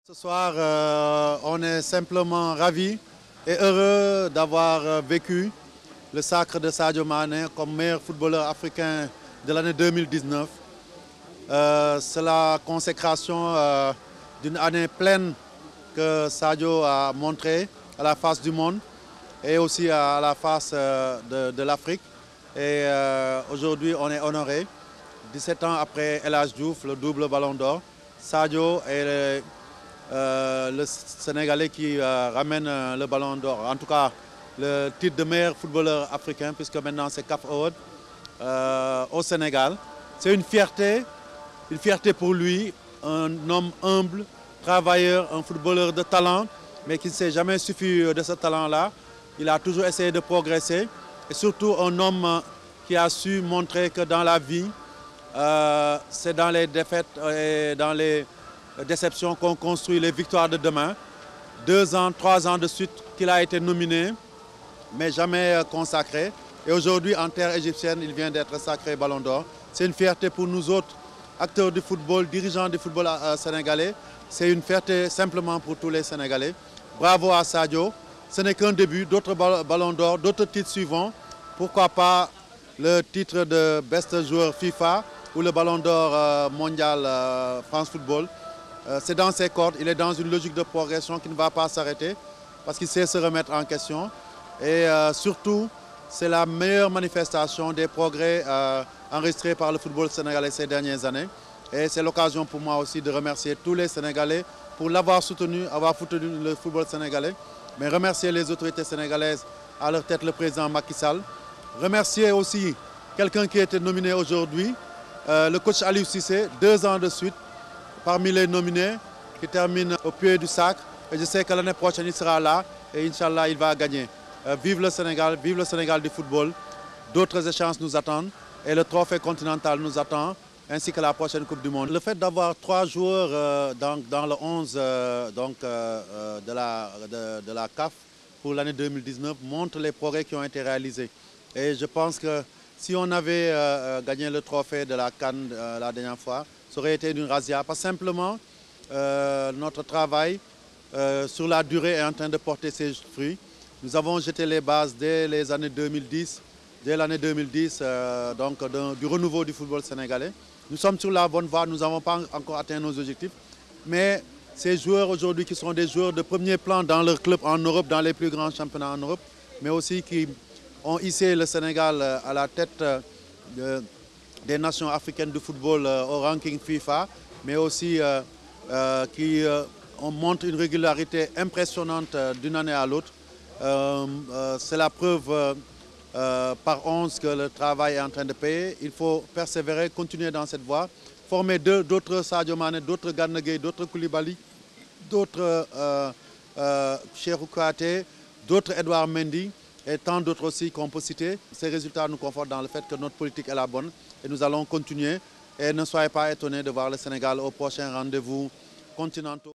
Ce soir, on est simplement ravis et heureux d'avoir vécu le sacre de Sadio Mané comme meilleur footballeur africain de l'année 2019. C'est la consécration d'une année pleine que Sadio a montré à la face du monde et aussi à la face de l'Afrique. Et aujourd'hui, on est honoré. 17 ans après El Hadji Diouf, le double ballon d'or, Sadio est le Sénégalais qui ramène le ballon d'or. En tout cas, le titre de meilleur footballeur africain, puisque maintenant c'est CAF Award au Sénégal. C'est une fierté pour lui, un homme humble, travailleur, un footballeur de talent, mais qui ne s'est jamais suffi de ce talent-là. Il a toujours essayé de progresser et surtout un homme qui a su montrer que dans la vie, c'est dans les défaites et dans les déceptions qu'on construit les victoires de demain. 2 ans, 3 ans de suite qu'il a été nominé, mais jamais consacré. Et aujourd'hui, en terre égyptienne, il vient d'être sacré Ballon d'Or. C'est une fierté pour nous autres, acteurs du football, dirigeants du football sénégalais. C'est une fierté simplement pour tous les Sénégalais. Bravo à Sadio. Ce n'est qu'un début, d'autres ballons d'or, d'autres titres suivants. Pourquoi pas le titre de best joueur FIFA ou le ballon d'or mondial France Football. C'est dans ses cordes, il est dans une logique de progression qui ne va pas s'arrêter parce qu'il sait se remettre en question. Et surtout, c'est la meilleure manifestation des progrès enregistrés par le football sénégalais ces dernières années. Et c'est l'occasion pour moi aussi de remercier tous les Sénégalais pour l'avoir soutenu, avoir soutenu le football sénégalais. Mais remercier les autorités sénégalaises, à leur tête le président Macky Sall. Remercier aussi quelqu'un qui a été nominé aujourd'hui, le coach Aliou Cissé, 2 ans de suite, parmi les nominés, qui termine au pied du sacre. Et je sais que l'année prochaine, il sera là et Inch'Allah, il va gagner. Vive le Sénégal du football. D'autres échéances nous attendent et le trophée continental nous attend, ainsi que la prochaine Coupe du Monde. Le fait d'avoir 3 joueurs dans le 11 de la CAF pour l'année 2019 montre les progrès qui ont été réalisés. Et je pense que si on avait gagné le trophée de la CAN la dernière fois, ça aurait été une razzia. Pas simplement, notre travail sur la durée est en train de porter ses fruits. Nous avons jeté les bases dès les années 2010, dès l'année 2010, du renouveau du football sénégalais. Nous sommes sur la bonne voie, nous n'avons pas encore atteint nos objectifs. Mais ces joueurs aujourd'hui qui sont des joueurs de premier plan dans leur club en Europe, dans les plus grands championnats en Europe, mais aussi qui ont hissé le Sénégal à la tête des nations africaines de football au ranking FIFA, mais aussi qui montrent une régularité impressionnante d'une année à l'autre. C'est la preuve par 11 que le travail est en train de payer. Il faut persévérer, continuer dans cette voie, former d'autres Sadio Mané, d'autres Gana Gueye, d'autres Koulibaly, d'autres Cheikhou Kouyaté, d'autres Edouard Mendy et tant d'autres aussi qu'on peut citer. Ces résultats nous confortent dans le fait que notre politique est la bonne et nous allons continuer. Et ne soyez pas étonnés de voir le Sénégal au prochain rendez-vous continental.